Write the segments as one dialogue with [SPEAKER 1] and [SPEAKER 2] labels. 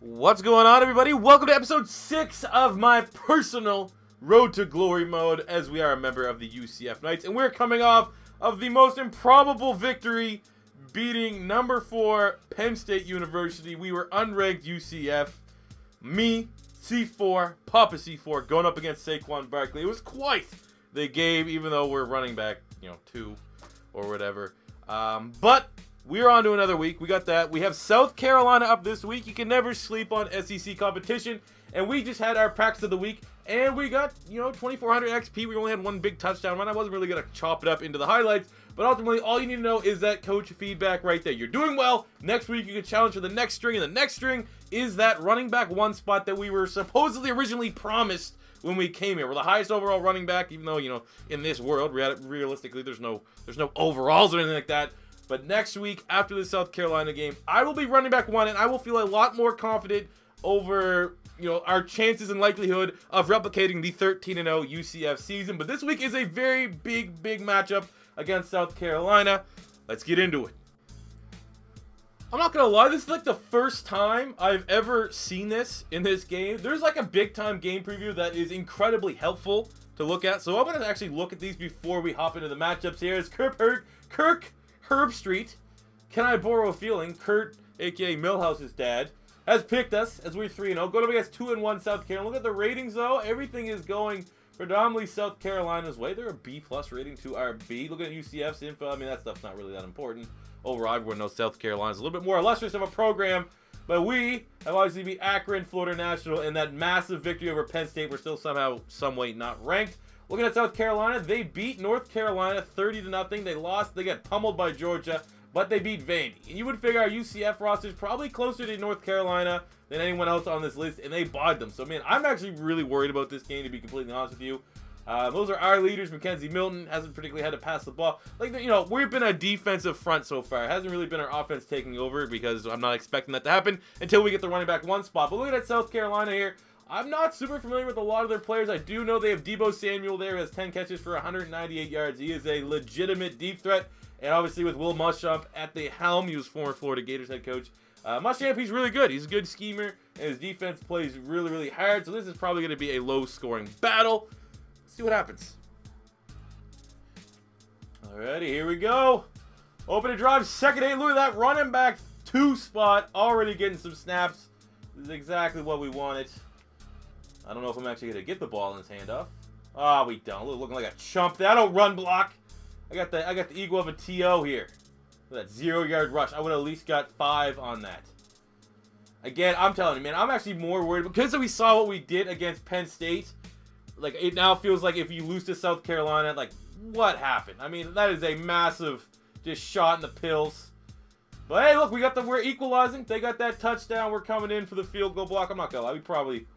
[SPEAKER 1] What's going on, everybody? Welcome to episode 6 of my personal Road to Glory mode, as we are a member of the UCF Knights, and we're coming off of the most improbable victory, beating number 4 Penn State University. We were unranked UCF. Me, C4, Papa C4, going up against Saquon Barkley. It was quite the game, even though we're running back, 2 or whatever. But we're on to another week. We got that. We have South Carolina up this week. You can never sleep on SEC competition. And we just had our practice of the week. And we got, 2,400 XP. We only had one big touchdown run. I wasn't really going to chop it up into the highlights. But ultimately, all you need to know is that coach feedback right there. You're doing well. Next week, you can challenge for the next string. And the next string is that running back 1 spot that we were supposedly originally promised when we came here. We're the highest overall running back, even though, in this world, realistically, there's no overalls or anything like that. But next week, after the South Carolina game, I will be running back 1, and I will feel a lot more confident over, our chances and likelihood of replicating the 13-0 UCF season. But this week is a very big matchup against South Carolina. Let's get into it. I'm not going to lie, this is like the first time I've ever seen this in this game. There's like a big-time game preview that is incredibly helpful to look at. So I'm going to actually look at these before we hop into the matchups here. It's Kirk Herbstreit, can I borrow a feeling? Kurt, aka Millhouse's dad, has picked us as we're 3-0. Going up against 2-1 South Carolina. Look at the ratings though. Everything is going predominantly South Carolina's way. They're a B+ rating to our B. Look at UCF's info. I mean, that stuff's not really that important. Overall, everyone knows South Carolina's a little bit more illustrious of a program. But we have obviously beat Akron, Florida National, and that massive victory over Penn State. We're still somehow, some way not ranked. Looking at South Carolina, they beat North Carolina 30-0. They lost. They got pummeled by Georgia, but they beat Vandy. And you would figure our UCF roster is probably closer to North Carolina than anyone else on this list, and they bought them. So, man, I'm actually really worried about this game, to be completely honest with you. Those are our leaders. MacKenzie Milton hasn't particularly had to pass the ball. We've been a defensive front so far. It hasn't really been our offense taking over, because I'm not expecting that to happen until we get the running back 1 spot. But look at South Carolina here. I'm not super familiar with a lot of their players. I do know they have Deebo Samuel there, who has 10 catches for 198 yards. He is a legitimate deep threat. And obviously with Will Muschamp at the helm, he was former Florida Gators head coach. Muschamp, he's really good. He's a good schemer, and his defense plays really hard. So this is probably going to be a low-scoring battle. Let's see what happens. Alrighty, here we go. Open a drive, second 8. Look at that running back 2 spot. Already getting some snaps. This is exactly what we wanted. I don't know if I'm actually going to get the ball in his handoff. Oh, we don't. Looking like a chump there. I don't run block. I got the ego of a TO here. That 0-yard rush. I would have at least got 5 on that. Again, I'm telling you, man, I'm actually more worried. Because we saw what we did against Penn State, like, it now feels like if you lose to South Carolina, like, what happened? I mean, that is a massive just shot in the pills. But hey, look, we're equalizing. They got that touchdown. We're coming in for the field goal block. I'm not gonna lie,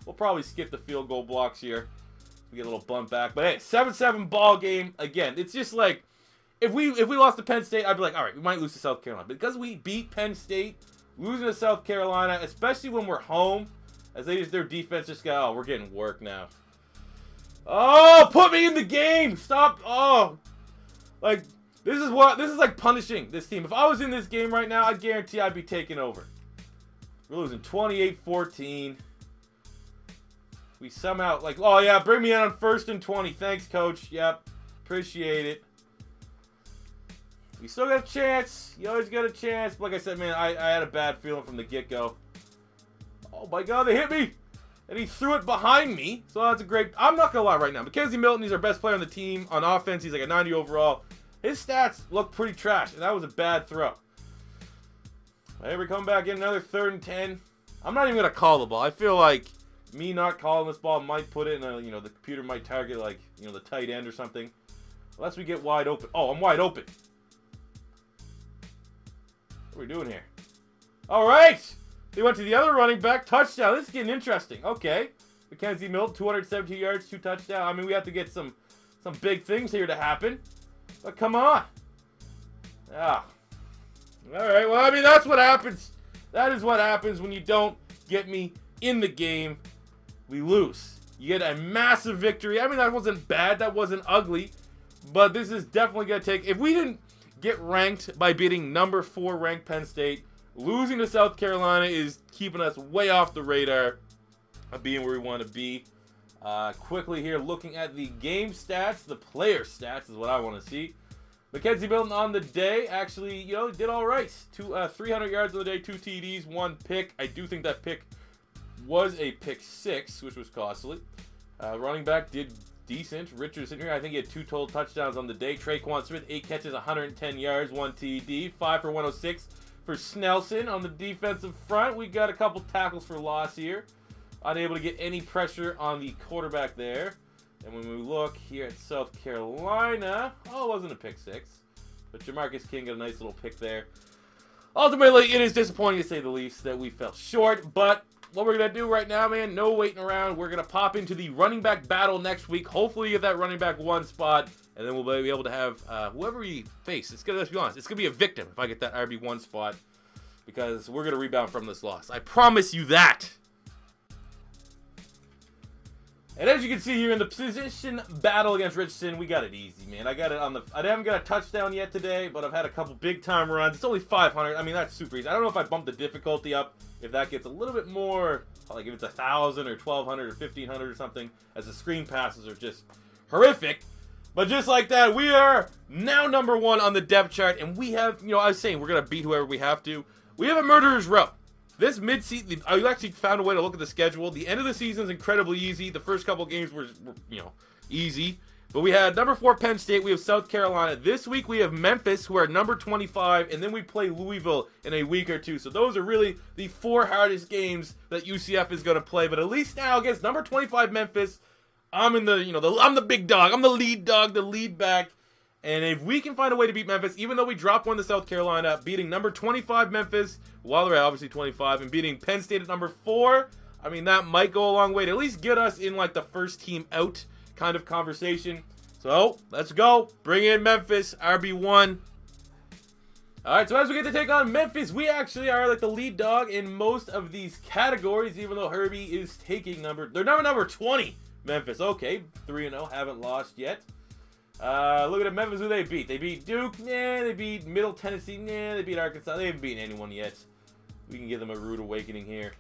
[SPEAKER 1] we'll probably skip the field goal blocks here. We get a little bump back. But hey, 7-7 ball game. Again, it's just like if we lost to Penn State, I'd be like, all right, we might lose to South Carolina. But because we beat Penn State, losing to South Carolina, especially when we're home, as their defense just got, oh, we're getting work now. Oh, put me in the game. Stop. Oh, like. This is like punishing this team. If I was in this game right now, I guarantee I'd be taking over. We're losing 28-14. We somehow, like, oh yeah, bring me in on 1st and 20. Thanks, coach. Yep, appreciate it. We still got a chance. You always got a chance. Like I said, man, I had a bad feeling from the get-go. Oh my God, they hit me. And he threw it behind me. So that's a great, I'm not going to lie right now. MacKenzie Milton, he's our best player on the team. On offense, he's like a 90 overall. His stats look pretty trash, and that was a bad throw. Here we come back in, another 3rd and 10. I'm not even going to call the ball. I feel like me not calling this ball might put it in a, the computer might target, like, the tight end or something. Unless we get wide open. Oh, I'm wide open. What are we doing here? All right. They went to the other running back. Touchdown. This is getting interesting. Okay. MacKenzie Milton, 217 yards, 2 touchdowns. I mean, we have to get some big things here to happen. But come on. Yeah. Alright, well, I mean, that's what happens. That is what happens when you don't get me in the game. We lose. You get a massive victory. I mean, that wasn't bad. That wasn't ugly. But this is definitely going to take... If we didn't get ranked by beating number 4 ranked Penn State, losing to South Carolina is keeping us way off the radar of being where we want to be. Quickly here, looking at the game stats, the player stats is what I want to see. MacKenzie Milton on the day actually, you know, did all right. 300 yards on the day, 2 TDs, 1 pick. I do think that pick was a pick 6, which was costly. Running back did decent. Richardson here, I think he had 2 total touchdowns on the day. Traquan Smith, 8 catches, 110 yards, 1 TD, 5 for 106 for Snelson. On the defensive front, we got a couple tackles for loss here. Unable to get any pressure on the quarterback there. And when we look here at South Carolina, oh, it wasn't a pick 6. But Jamarcus King got a nice little pick there. Ultimately, it is disappointing to say the least that we fell short. But what we're going to do right now, man, no waiting around. We're going to pop into the running back battle next week. Hopefully get that running back 1 spot. And then we'll be able to have whoever we face. It's gonna, let's be honest, it's going to be a victim if I get that RB1 spot. Because we're going to rebound from this loss. I promise you that. And as you can see here in the position battle against Richardson, we got it easy, man. I got it on the. I haven't got a touchdown yet today, but I've had a couple big time runs. It's only 500. I mean, that's super easy. I don't know if I bumped the difficulty up, if that gets a little bit more, like if it's 1,000 or 1,200 or 1,500 or something, as the screen passes are just horrific. But just like that, we are now #1 on the depth chart, and we have, you know, I was saying we're gonna beat whoever we have to. We have a murderer's row. This mid-season, I actually found a way to look at the schedule. The end of the season is incredibly easy. The first couple games were, you know, easy. But we had #4 Penn State. We have South Carolina. This week we have Memphis, who are number 25. And then we play Louisville in a week or two. So those are really the 4 hardest games that UCF is going to play. But at least now against number 25 Memphis, I'm in the, you know, I'm the big dog. I'm the lead dog, the lead back. And if we can find a way to beat Memphis, even though we dropped 1 to South Carolina, beating number 25 Memphis, while they're at obviously 25, and beating Penn State at #4, I mean, that might go a long way to at least get us in, like, the first team out kind of conversation. So, let's go. Bring in Memphis, RB1. Alright, so as we get to take on Memphis, we actually are, like, the lead dog in most of these categories, even though Herbie is taking they're number 20, Memphis. Okay, 3-0, haven't lost yet. Look at Memphis, who they beat. They beat Duke, nah. They beat Middle Tennessee, nah. They beat Arkansas. They haven't beaten anyone yet. We can give them a rude awakening here.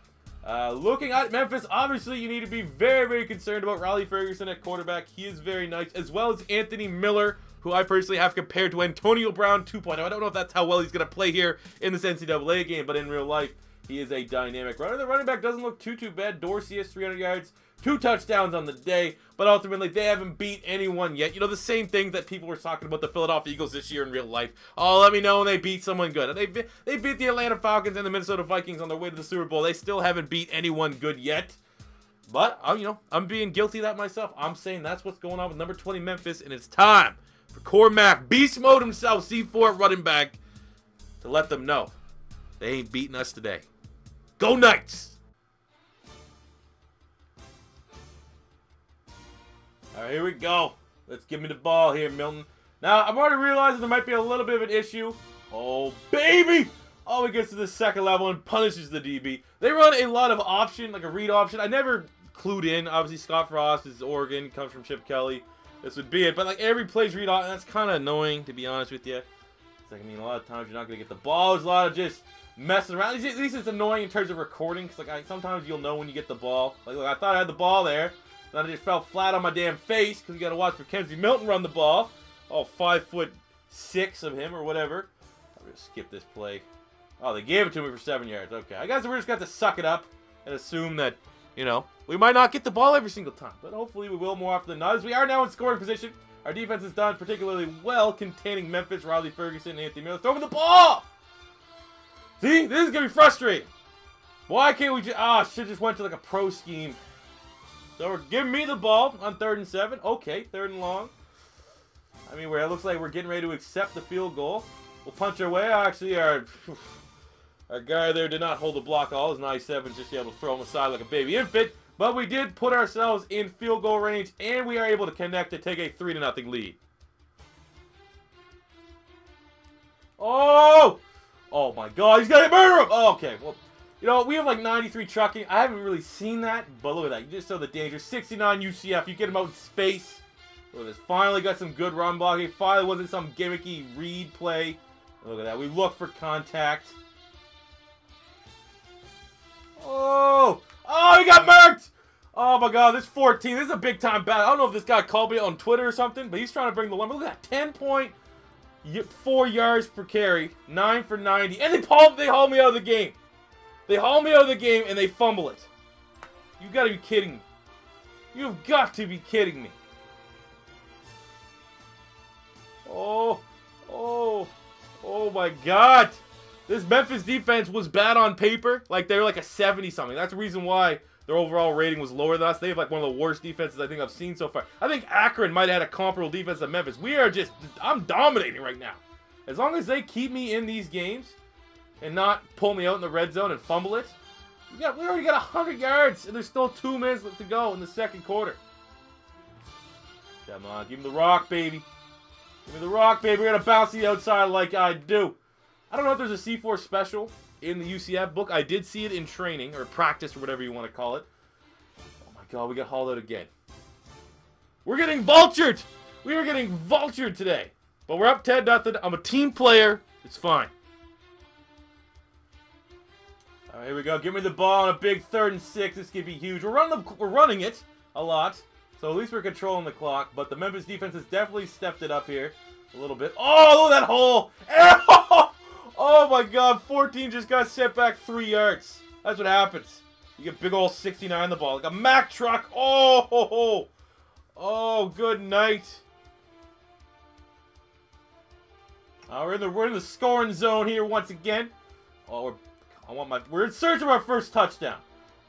[SPEAKER 1] Looking at Memphis, obviously you need to be very, very concerned about Riley Ferguson at quarterback. He is very nice, as well as Anthony Miller, who I personally have compared to Antonio Brown 2.0. I don't know if that's how well he's going to play here in this NCAA game, but in real life, he is a dynamic runner. The running back doesn't look too bad. Dorsey has 300 yards. 2 touchdowns on the day, but ultimately they haven't beat anyone yet. You know, the same thing that people were talking about the Philadelphia Eagles this year in real life. Oh, let me know when they beat someone good. They beat the Atlanta Falcons and the Minnesota Vikings on their way to the Super Bowl. They still haven't beat anyone good yet. But, you know, I'm being guilty of that myself. I'm saying that's what's going on with number 20 Memphis, and it's time for Cormac, beast mode himself, C4 running back, to let them know they ain't beating us today. Go Knights! All right, here we go. Let's give me the ball here, Milton. Now, I'm already realizing there might be a little bit of an issue. Oh, baby! Oh, he gets to the second level and punishes the DB. They run a lot of option, like a read option. I never clued in. Obviously, Scott Frost is Oregon. Comes from Chip Kelly. This would be it. But, like, every play's read option. That's kind of annoying, to be honest with you. It's like, I mean, a lot of times you're not going to get the ball. There's a lot of just messing around. At least it's annoying in terms of recording. Because, like, sometimes you'll know when you get the ball. Like, look, I thought I had the ball there. Then I just fell flat on my damn face because you got to watch MacKenzie Milton run the ball. Oh, 5'6" of him or whatever. I'm going to skip this play. Oh, they gave it to me for 7 yards. Okay, I guess we're just going to have to suck it up and assume that, you know, we might not get the ball every single time. But hopefully we will more often than not. As we are now in scoring position, our defense has done particularly well containing Memphis, Riley Ferguson, and Anthony Miller. Throwing the ball! See? This is going to be frustrating. Why can't we just... Ah, shit just went to like a pro scheme. So we're giving me the ball on 3rd and 7. Okay, 3rd and long. I mean, it looks like we're getting ready to accept the field goal. We'll punch our way. Actually, our guy there did not hold the block all. His 9'7" just able to throw him aside like a baby infant. But we did put ourselves in field goal range, and we are able to connect to take a 3-0 lead. Oh! Oh my God, he's gonna murder him! Oh, okay, well... You know, we have like 93 trucking. I haven't really seen that, but look at that. You just saw the danger. 69 UCF. You get him out in space. Look at this. Finally got some good run blocking. Finally wasn't some gimmicky read play. Look at that. We look for contact. Oh my God, this 14. This is a big time battle. I don't know if this guy called me on Twitter or something, but he's trying to bring the lumber. Look at that, 10.4 yards per carry, 9 for 90, and they haul me out of the game. They haul me out of the game and they fumble it. You got to be kidding me. You've got to be kidding me. Oh my God. This Memphis defense was bad on paper. Like, they were like a 70-something. That's the reason why their overall rating was lower than us. They have like one of the worst defenses I think I've seen so far. I think Akron might have had a comparable defense to Memphis. I'm dominating right now. As long as they keep me in these games and not pull me out in the red zone and fumble it, we already got 100 yards, and there's still 2 minutes to go in the second quarter. Come on, give me the rock, baby. Give me the rock, baby. We're going to bounce the outside like I do. I don't know if there's a C4 special in the UCF book. I did see it in training, or practice, or whatever you want to call it. Oh my God, we got hauled out again. We're getting vultured! We are getting vultured today. But we're up 10-0. I'm a team player. It's fine. All right, here we go. Give me the ball on a big 3rd and 6. This could be huge. We're running it a lot, so at least we're controlling the clock. But the Memphis defense has definitely stepped it up here a little bit. Oh, look at that hole! Oh my God! 14 just got set back 3 yards. That's what happens. You get big old 69 on the ball, like a Mack truck. Oh, good night. We're in the scoring zone here once again. Oh, we're in search of our first touchdown.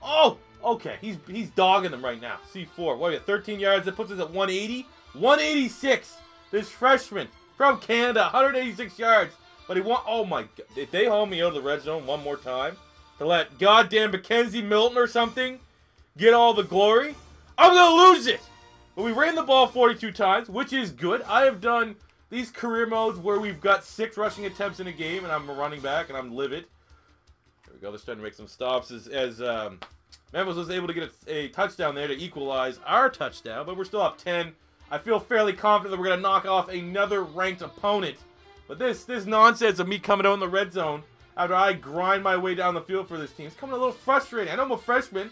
[SPEAKER 1] Oh, okay. He's dogging them right now. C4. What, we got 13 yards. That puts us at 180. 186. This freshman from Canada, 186 yards. But he won. Oh my God! If they haul me out of the red zone one more time to let goddamn MacKenzie Milton or something get all the glory, I'm gonna lose it. But we ran the ball 42 times, which is good. I have done these career modes where we've got 6 rushing attempts in a game, and I'm a running back, and I'm livid. There we go. They're starting to make some stops as Memphis was able to get a touchdown there to equalize our touchdown, but we're still up 10. I feel fairly confident that we're gonna knock off another ranked opponent. But this nonsense of me coming out in the red zone after I grind my way down the field for this team, it's coming a little frustrating. I know I'm a freshman.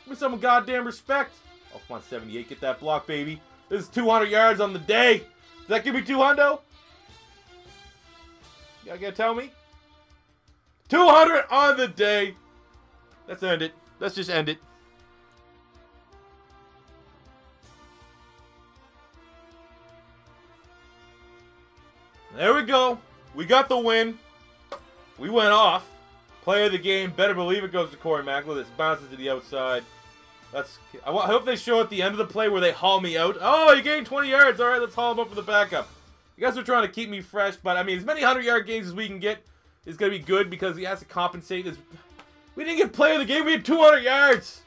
[SPEAKER 1] Give me some goddamn respect. Oh, come on, 78. Get that block, baby. This is 200 yards on the day. Does that give me 200? You gotta tell me? 200 on the day. Let's end it. Let's just end it. There we go. We got the win. We went off. Play of the game. Better believe it goes to Corey Mack. Look at this. Bounces to the outside. I hope they show at the end of the play where they haul me out. Oh, you gained 20 yards. All right, let's haul him up for the backup. You guys are trying to keep me fresh, but I mean, as many 100-yard games as we can get is going to be good because he has to compensate. We didn't get play of the game. We had 200 yards.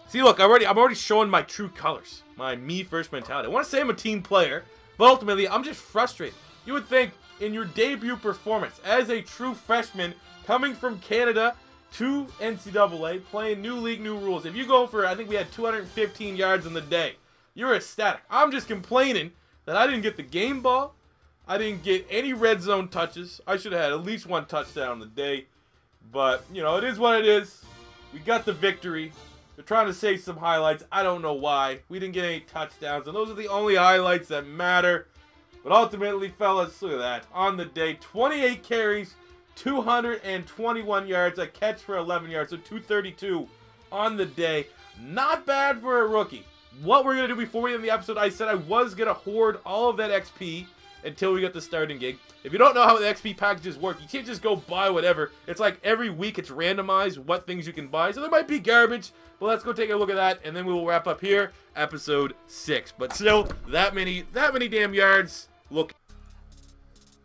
[SPEAKER 1] See, look, I'm already showing my true colors. My me-first mentality. I want to say I'm a team player, but ultimately, I'm just frustrated. You would think in your debut performance as a true freshman coming from Canada to NCAA, playing new league, new rules. If you go for, I think we had 215 yards in the day, you're ecstatic. I'm just complaining that I didn't get the game ball. I didn't get any red zone touches. I should have had at least 1 touchdown on the day. But, you know, it is what it is. We got the victory. They're trying to save some highlights. I don't know why. We didn't get any touchdowns, and those are the only highlights that matter. But ultimately, fellas, look at that. On the day, 28 carries, 221 yards, a catch for 11 yards, so 232 on the day. Not bad for a rookie. What we're going to do before we end the episode, I said I was going to hoard all of that XP until we get the starting gig. If you don't know how the XP packages work, you can't just go buy whatever. It's like every week it's randomized what things you can buy. So there might be garbage, but let's go take a look at that, and then we will wrap up here, episode 6. But still, that many damn yards. Look.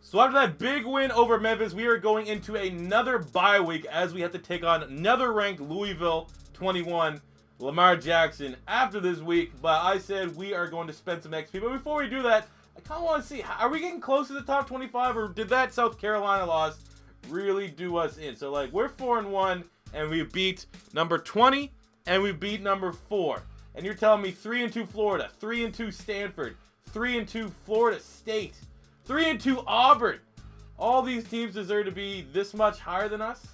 [SPEAKER 1] So after that big win over Memphis, we are going into another bye week as we have to take on another ranked Louisville 21 Lamar Jackson after this week. But I said we are going to spend some XP. But before we do that, I kind of want to see, are we getting close to the top 25, or did that South Carolina loss really do us in? So, like, we're 4-1, and we beat number 20, and we beat number 4. And you're telling me 3-2 Florida, 3-2 Stanford, 3-2 Florida State, 3-2 Auburn. All these teams deserve to be this much higher than us?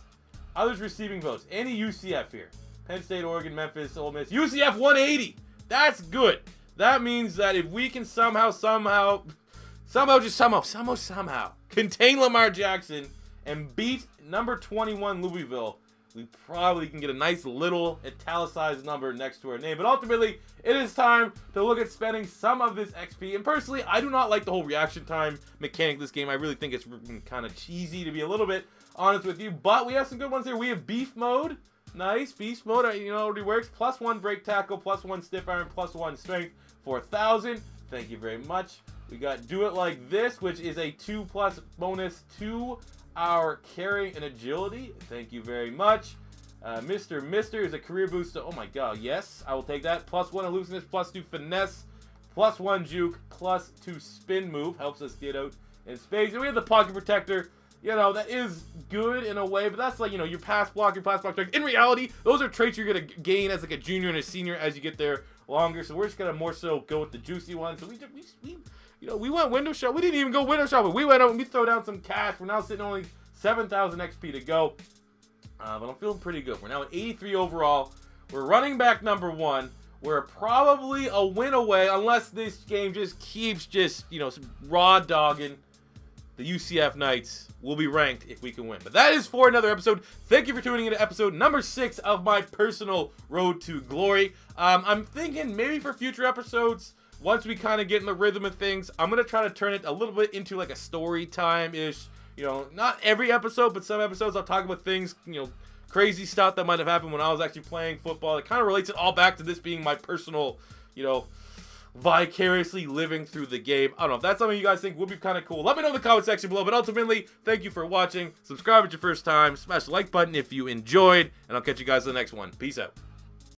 [SPEAKER 1] Others receiving votes. Any UCF here. Penn State, Oregon, Memphis, Ole Miss. UCF 180. That's good. That means that if we can somehow contain Lamar Jackson and beat number 21 Louisville, we probably can get a nice little italicized number next to our name. But ultimately, it is time to look at spending some of this XP. And personally, I do not like the whole reaction time mechanic of this game. I really think it's kind of cheesy, to be a little bit honest with you. But we have some good ones here. We have beef mode. Nice. Beef mode, you know, already works. +1 break tackle, +1 stiff arm, +1 strength, 4,000. Thank you very much. We got do it like this, which is a 2+ bonus to our carrying and agility. Thank you very much. Mr. is a career boost. Oh my god, yes, I will take that. +1 elusiveness, +2 finesse, +1 juke, +2 spin move. Helps us get out in space. And we have the pocket protector. You know, that is good in a way, but that's like, you know, your pass block strength. In reality, those are traits you're going to gain as like a junior and a senior as you get there longer. So we're just going to more so go with the juicy one. So we went window shop. We didn't even go window shopping. We went out and we throw down some cash. We're now sitting only 7,000 XP to go. But I'm feeling pretty good. We're now at 83 overall. We're running back number 1. We're probably a win away unless this game just keeps you know, raw dogging. The UCF Knights will be ranked if we can win. But that is for another episode. Thank you for tuning in to episode number 6 of my personal road to glory. I'm thinking maybe for future episodes, once we kind of get in the rhythm of things, I'm going to try to turn it a little bit into like a story time-ish. You know, not every episode, but some episodes I'll talk about things, you know, crazy stuff that might have happened when I was actually playing football. It kind of relates it all back to this being my personal, you know, vicariously living through the game. I don't know if that's something you guys think would be kind of cool. Let me know in the comment section below. But ultimately, thank you for watching. Subscribe if it's your first time. Smash the like button if you enjoyed. And I'll catch you guys in the next one. Peace out.